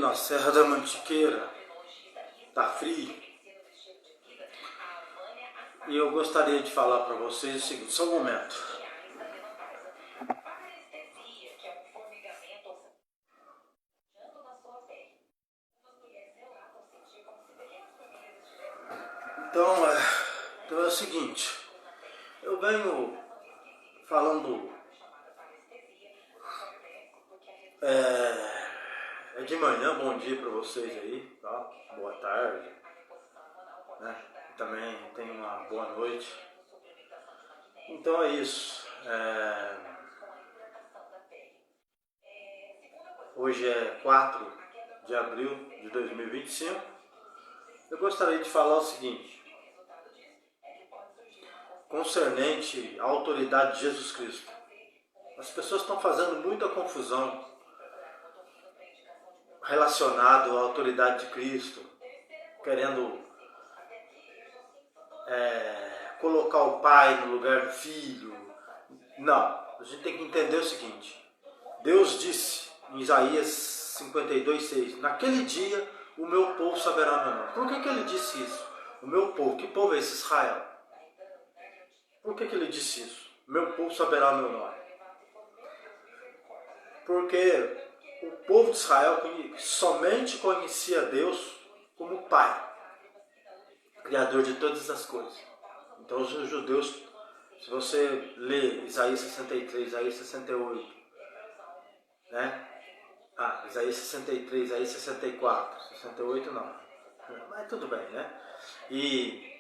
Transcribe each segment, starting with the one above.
na Serra da Mantiqueira, tá frio, e eu gostaria de falar para vocês o seguinte, só um momento. Então é o seguinte, eu venho falando de manhã, bom dia para vocês aí, tá? Boa tarde, né? Também tenho uma boa noite. Então é isso. Hoje é 4 de abril de 2025. Eu gostaria de falar o seguinte, concernente à autoridade de Jesus Cristo. As pessoas estão fazendo muita confusão relacionado à autoridade de Cristo, querendo colocar o pai no lugar do filho. Não, a gente tem que entender o seguinte, Deus disse em Isaías 52:6, naquele dia o meu povo saberá meu nome. Por que ele disse isso? O meu povo, que povo é esse? Israel. Por que ele disse isso? Meu povo saberá meu nome. Porque o povo de Israel somente conhecia Deus como Pai, Criador de todas as coisas. Então os judeus, se você ler Isaías 63, Isaías 68, né? Isaías 63, Isaías 64, 68 não, mas tudo bem, né? E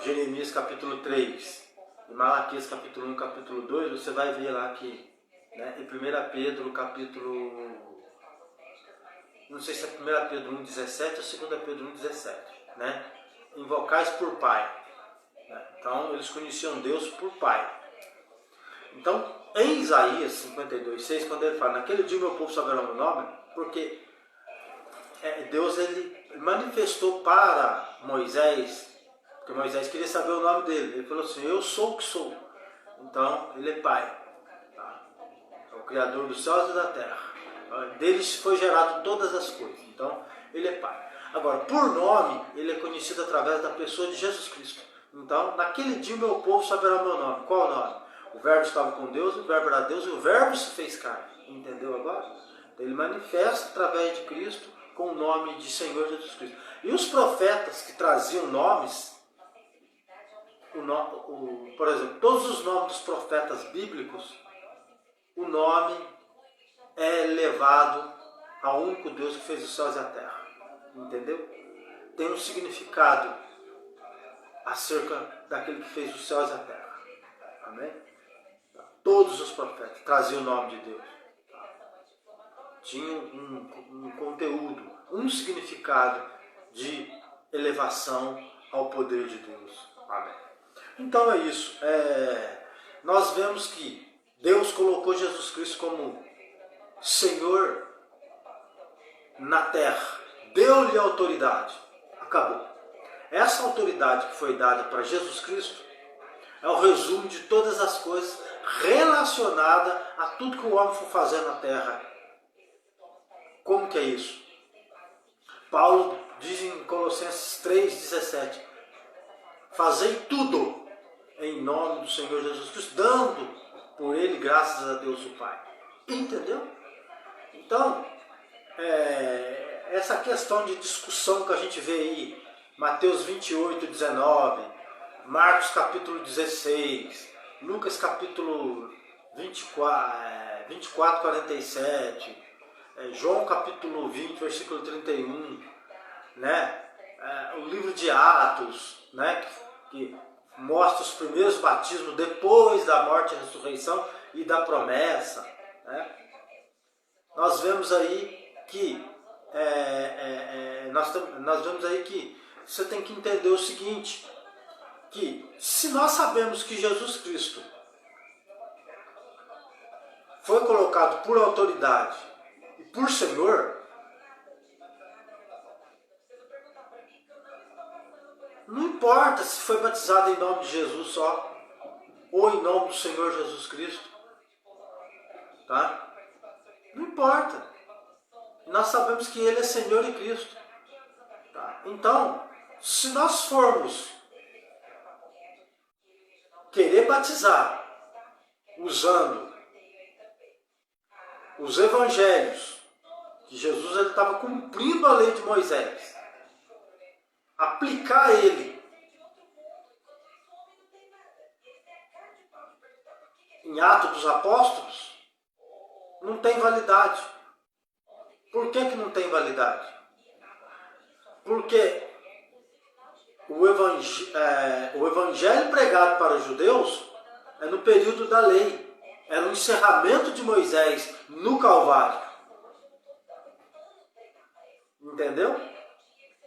Jeremias capítulo 3, e Malaquias capítulo 1, capítulo 2, você vai ver lá que, né, em 1 Pedro capítulo, não sei se é 1 Pedro 1,17 ou 2 Pedro 1,17, né? Invocais por Pai. Né? Então eles conheciam Deus por Pai. Então em Isaías 52:6, quando ele fala, naquele dia o meu povo saberá o meu nome, porque Deus ele manifestou para Moisés, porque Moisés queria saber o nome dele. Ele falou assim, eu sou o que sou. Então, ele é Pai. Tá? É o Criador dos céus e da terra. Deles foi gerado todas as coisas. Então, ele é Pai. Agora, por nome, ele é conhecido através da pessoa de Jesus Cristo. Então, naquele dia o meu povo saberá o meu nome. Qual o nome? O verbo estava com Deus, o verbo era Deus e o verbo se fez carne. Entendeu agora? Então, ele manifesta através de Cristo com o nome de Senhor Jesus Cristo. E os profetas que traziam nomes, por exemplo, todos os nomes dos profetas bíblicos, o nome é levado ao único Deus que fez os céus e a terra. Entendeu? Tem um significado acerca daquele que fez os céus e a terra. Amém? Todos os profetas traziam o nome de Deus. Tinham um conteúdo, um significado de elevação ao poder de Deus. Amém. Então é isso. Nós vemos que Deus colocou Jesus Cristo como Senhor na terra. Deu-lhe autoridade. Acabou. Essa autoridade que foi dada para Jesus Cristo é o resumo de todas as coisas relacionadas a tudo que o homem for fazer na terra. Como que é isso? Paulo diz em Colossenses 3,17, fazei tudo em nome do Senhor Jesus Cristo, dando por ele graças a Deus o Pai. Entendeu? Então, essa questão de discussão que a gente vê aí, Mateus 28:19, Marcos capítulo 16, Lucas capítulo 24:47, João capítulo 20, versículo 31, né? O livro de Atos, né? que mostra os primeiros batismos depois da morte e ressurreição e da promessa. Né? Nós vemos aí que nós vemos aí que você tem que entender o seguinte, que se nós sabemos que Jesus Cristo foi colocado por autoridade e por Senhor, não importa se foi batizado em nome de Jesus só, ou em nome do Senhor Jesus Cristo, tá? Não importa. Nós sabemos que Ele é Senhor e Cristo. Tá? Então, se nós formos querer batizar usando os evangelhos, que Jesus estava cumprindo a lei de Moisés, aplicar ele em Atos dos Apóstolos, não tem validade. Por que não tem validade? Porque o evangelho pregado para os judeus é no período da lei. Era o encerramento de Moisés no Calvário. Entendeu?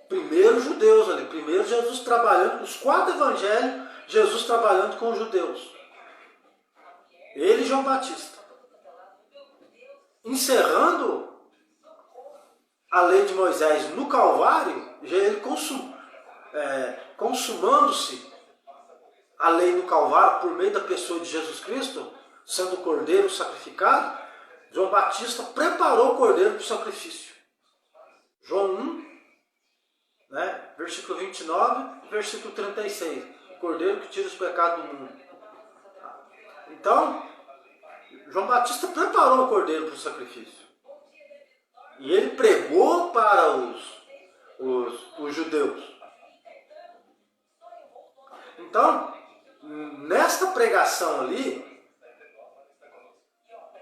Primeiro os judeus ali, primeiro Jesus trabalhando, os 4 evangelhos, Jesus trabalhando com os judeus. Ele e João Batista. Encerrando a lei de Moisés no Calvário, já ele consumando-se a lei no Calvário por meio da pessoa de Jesus Cristo, sendo o cordeiro sacrificado, João Batista preparou o cordeiro para o sacrifício. João 1, né, versículo 29, versículo 36. O cordeiro que tira os pecados do mundo. Então, João Batista preparou o cordeiro para o sacrifício. E ele pregou para os judeus. Então, nesta pregação ali,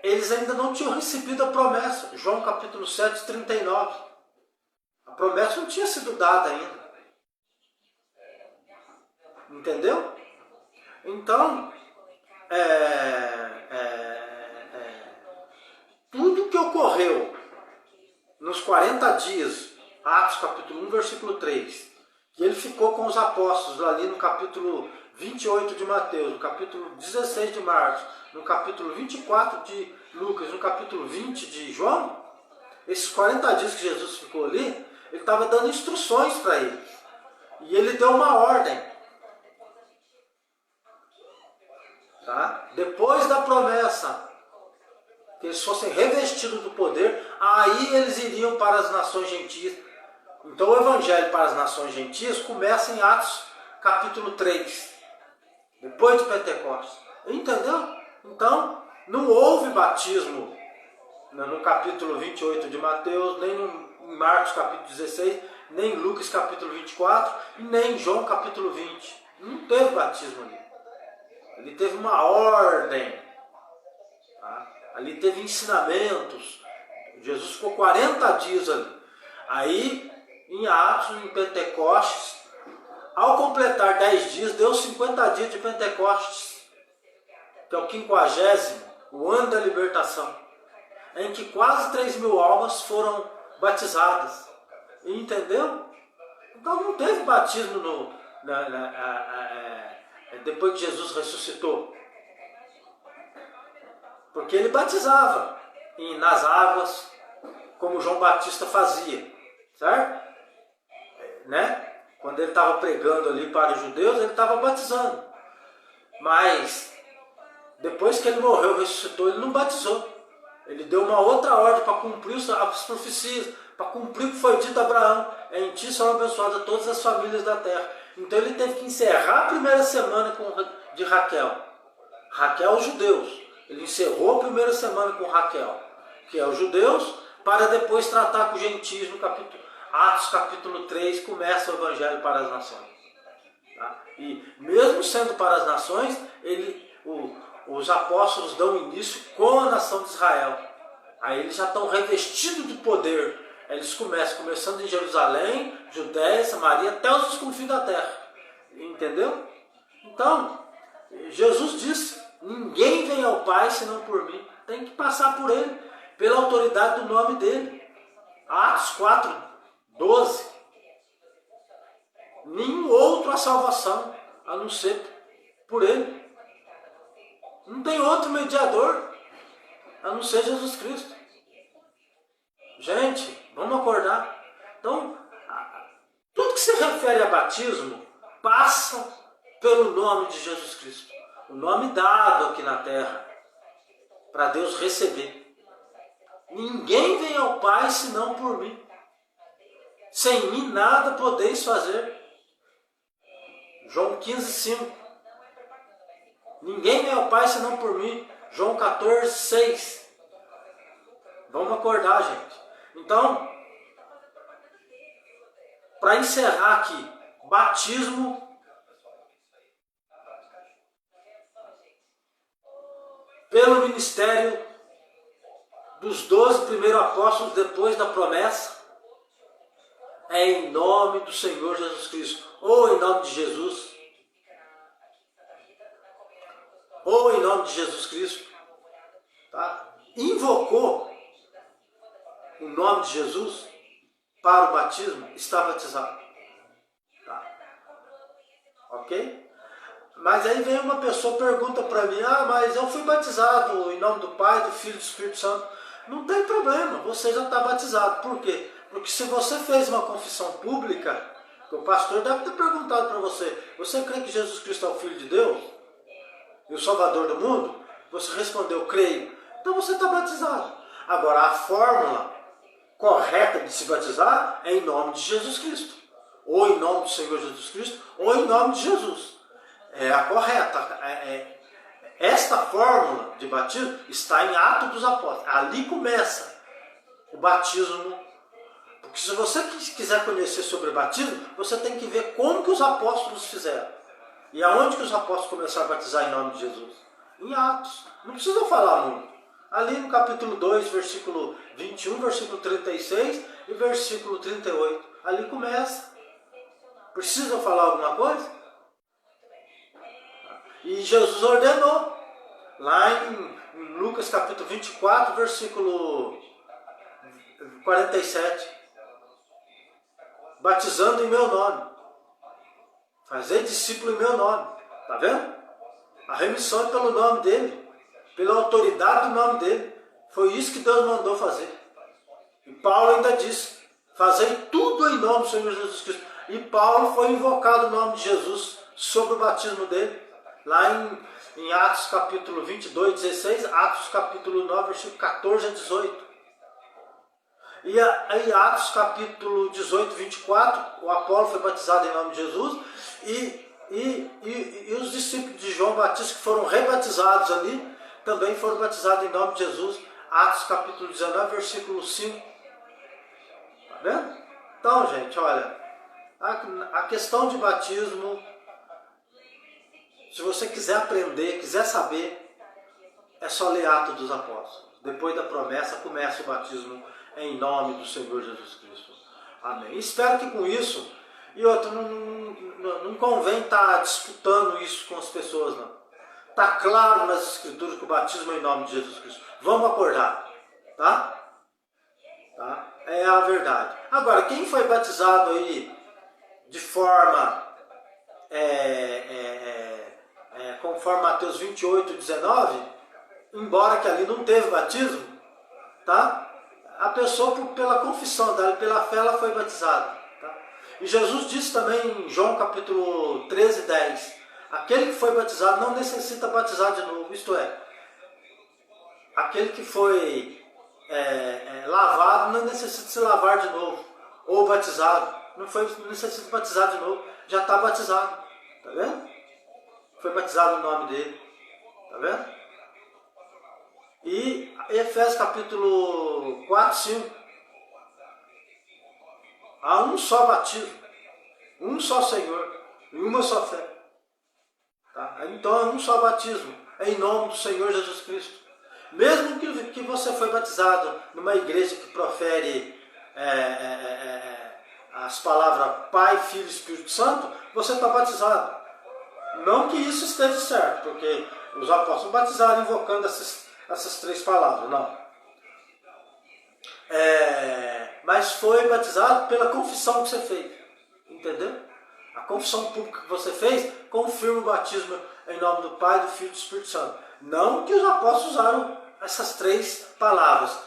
eles ainda não tinham recebido a promessa. João capítulo 7, 39. A promessa não tinha sido dada ainda. Entendeu? Então, tudo que ocorreu nos 40 dias, Atos capítulo 1, versículo 3, que ele ficou com os apóstolos ali no capítulo 28 de Mateus, no capítulo 16 de Marcos, no capítulo 24 de Lucas, no capítulo 20 de João, esses 40 dias que Jesus ficou ali, ele estava dando instruções para eles. E ele deu uma ordem. Tá? Depois da promessa, que eles fossem revestidos do poder, aí eles iriam para as nações gentias. Então o evangelho para as nações gentias começa em Atos capítulo 3, depois de Pentecostes. Entendeu? Então, não houve batismo no capítulo 28 de Mateus, nem em Marcos capítulo 16, nem em Lucas capítulo 24, e nem em João capítulo 20. Não teve batismo ali. Ali teve uma ordem. Tá? Ali teve ensinamentos. Jesus ficou 40 dias ali. Aí, em Atos, em Pentecostes, ao completar 10 dias, deu 50 dias de Pentecostes, que é o 50º, o ano da libertação, em que quase 3.000 almas foram batizadas. Entendeu? Então não teve batismo depois que Jesus ressuscitou. Porque ele batizava nas águas, como João Batista fazia. Certo? Né? Quando ele estava pregando ali para os judeus, ele estava batizando. Mas, depois que ele morreu, ressuscitou, ele não batizou. Ele deu uma outra ordem para cumprir as profecias, para cumprir o que foi dito a Abraão. Em ti são abençoadas todas as famílias da terra. Então ele teve que encerrar a primeira semana de Raquel. Raquel, os judeus. Ele encerrou a primeira semana com Raquel, que é os judeus, para depois tratar com os gentios no Atos capítulo 3, começa o evangelho para as nações. Tá? E mesmo sendo para as nações, os apóstolos dão início com a nação de Israel. Aí eles já estão revestidos de poder. Eles começando em Jerusalém, Judéia, Samaria, até os confins da terra. Entendeu? Então, Jesus disse, ninguém vem ao Pai senão por mim. Tem que passar por ele, pela autoridade do nome dele. Atos 4, 12. Nenhum outro a salvação, a não ser por ele. Não tem outro mediador, a não ser Jesus Cristo. Gente, vamos acordar. Então, tudo que se refere a batismo passa pelo nome de Jesus Cristo. O nome dado aqui na terra, para Deus receber. Ninguém vem ao Pai senão por mim. Sem mim nada podeis fazer. João 15:5. Ninguém vem ao Pai senão por mim. João 14:6. Vamos acordar, gente. Então, para encerrar aqui, batismo pelo ministério dos 12 primeiros apóstolos depois da promessa é em nome do Senhor Jesus Cristo, ou em nome de Jesus, ou em nome de Jesus Cristo, tá? Invocou o nome de Jesus para o batismo, está batizado, tá? Ok? Mas aí vem uma pessoa, pergunta para mim, mas eu fui batizado em nome do Pai, do Filho e do Espírito Santo. Não tem problema, você já está batizado. Por quê? Porque se você fez uma confissão pública, o pastor deve ter perguntado para você crê que Jesus Cristo é o Filho de Deus? E o Salvador do mundo? Você respondeu, creio. Então você está batizado. Agora, a fórmula correta de se batizar é em nome de Jesus Cristo. Ou em nome do Senhor Jesus Cristo, ou em nome de Jesus. É a correta. Esta fórmula de batismo está em Atos dos Apóstolos. Ali começa o batismo. Porque se você quiser conhecer sobre o batismo, você tem que ver como que os apóstolos fizeram. E aonde que os apóstolos começaram a batizar em nome de Jesus? Em Atos. Não precisa falar muito. Ali no capítulo 2, versículo 21, versículo 36 e versículo 38. Ali começa. Precisa falar alguma coisa? E Jesus ordenou. Lá em Lucas capítulo 24, versículo 47. Batizando em meu nome. Fazer discípulo em meu nome. Está vendo? A remissão é pelo nome dele. Pela autoridade do nome dele. Foi isso que Deus mandou fazer. E Paulo ainda disse, fazei tudo em nome do Senhor Jesus Cristo. E Paulo foi invocado o nome de Jesus sobre o batismo dele. Lá em Atos capítulo 22, 16, Atos capítulo 9, versículo 14 a 18. E em Atos capítulo 18, 24, o Apolo foi batizado em nome de Jesus. E os discípulos de João Batista que foram rebatizados ali, também foram batizados em nome de Jesus. Atos capítulo 19, versículo 5. Tá vendo? Então, gente, olha, a questão de batismo, se você quiser aprender, quiser saber, é só ler Atos dos Apóstolos. Depois da promessa, começa o batismo em nome do Senhor Jesus Cristo. Amém. Espero que com isso, e outro, não convém estar disputando isso com as pessoas, não. Está claro nas Escrituras que o batismo é em nome de Jesus Cristo. Vamos acordar, tá? Tá? É a verdade. Agora, quem foi batizado aí de forma, conforme Mateus 28, 19, embora que ali não teve batismo, tá? A pessoa, pela confissão dela, pela fé, ela foi batizada. Tá? E Jesus disse também em João capítulo 13, 10, aquele que foi batizado não necessita batizar de novo, isto é, aquele que foi lavado não necessita se lavar de novo, ou batizado, não necessita batizar de novo, já está batizado, tá vendo? Foi batizado no nome dele, tá vendo? E Efésios capítulo 4, 5. Há um só batismo, um só Senhor e uma só fé. Tá? Então é um só batismo, é em nome do Senhor Jesus Cristo. Mesmo que você foi batizado numa igreja que profere as palavras Pai, Filho e Espírito Santo, você está batizado. Não que isso esteja certo, porque os apóstolos batizaram invocando essas três palavras, não. Mas foi batizado pela confissão que você fez, entendeu? A confissão pública que você fez confirma o batismo em nome do Pai, do Filho e do Espírito Santo. Não que os apóstolos usaram essas três palavras.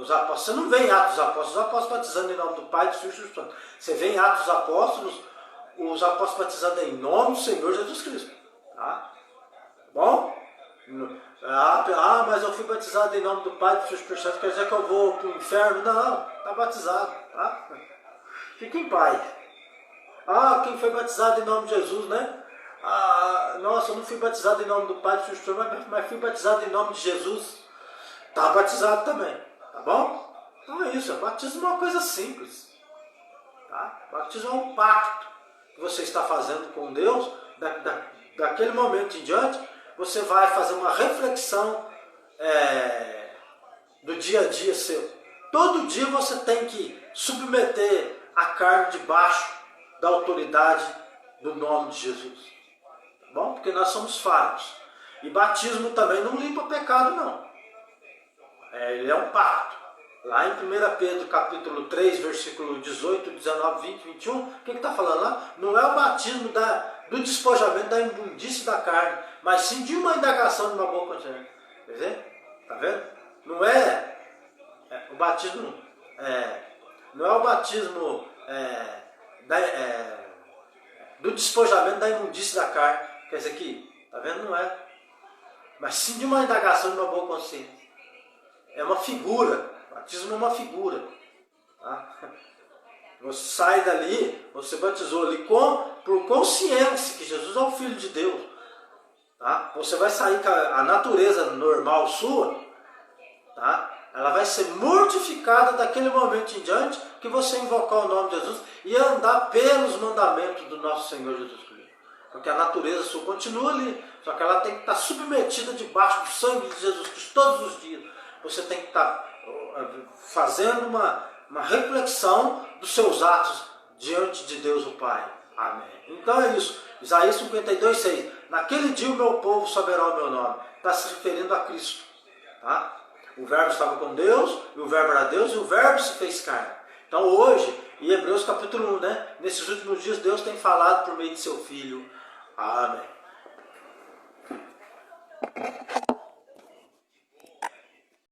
Os apóstolos, você não vê em Atos dos Apóstolos, os apóstolos batizando em nome do Pai, do Filho e do Espírito Santo. Você vê em Atos dos Apóstolos, os apóstolos batizando em nome do Senhor Jesus Cristo. Tá? Bom? Mas eu fui batizado em nome do Pai, do Filho e do Espírito Santo, quer dizer que eu vou para o inferno? Não, está batizado, tá? Fique em paz. Quem foi batizado em nome de Jesus, né? Nossa, eu não fui batizado em nome do Pai, do Filho e do Espírito Santo, mas fui batizado em nome de Jesus. Está batizado também, tá bom? Então é isso, batismo é uma coisa simples. Tá? Batismo é um pacto que você está fazendo com Deus. Daquele momento em diante, você vai fazer uma reflexão do dia a dia seu. Todo dia você tem que submeter a carne debaixo da autoridade do nome de Jesus. Tá bom? Porque nós somos falhos. E batismo também não limpa pecado, não. Ele é um pacto. Lá em 1 Pedro capítulo 3, versículo 18, 19, 20, 21, o que está falando lá? Não é o batismo do despojamento da imundície da carne, mas sim de uma indagação de uma boa consciência. Quer dizer? Está vendo? Não é o batismo, não é o batismo do despojamento da imundície da carne. Quer dizer que, está vendo? Não é. Mas sim de uma indagação de uma boa consciência. É uma figura. Batismo é uma figura. Tá? Você sai dali, você batizou ali por consciência que Jesus é o Filho de Deus. Tá? Você vai sair com a natureza normal sua, tá? Ela vai ser mortificada daquele momento em diante que você invocar o nome de Jesus e andar pelos mandamentos do nosso Senhor Jesus Cristo. Porque a natureza sua continua ali, só que ela tem que estar submetida debaixo do sangue de Jesus Cristo todos os dias. Você tem que estar fazendo uma reflexão dos seus atos diante de Deus o Pai. Amém. Então é isso. Isaías 52, 6. Naquele dia o meu povo saberá o meu nome. Está se referindo a Cristo. Tá? O verbo estava com Deus, e o verbo era Deus, e o verbo se fez carne. Então hoje, em Hebreus capítulo 1, né? Nesses últimos dias Deus tem falado por meio de seu Filho. Amém.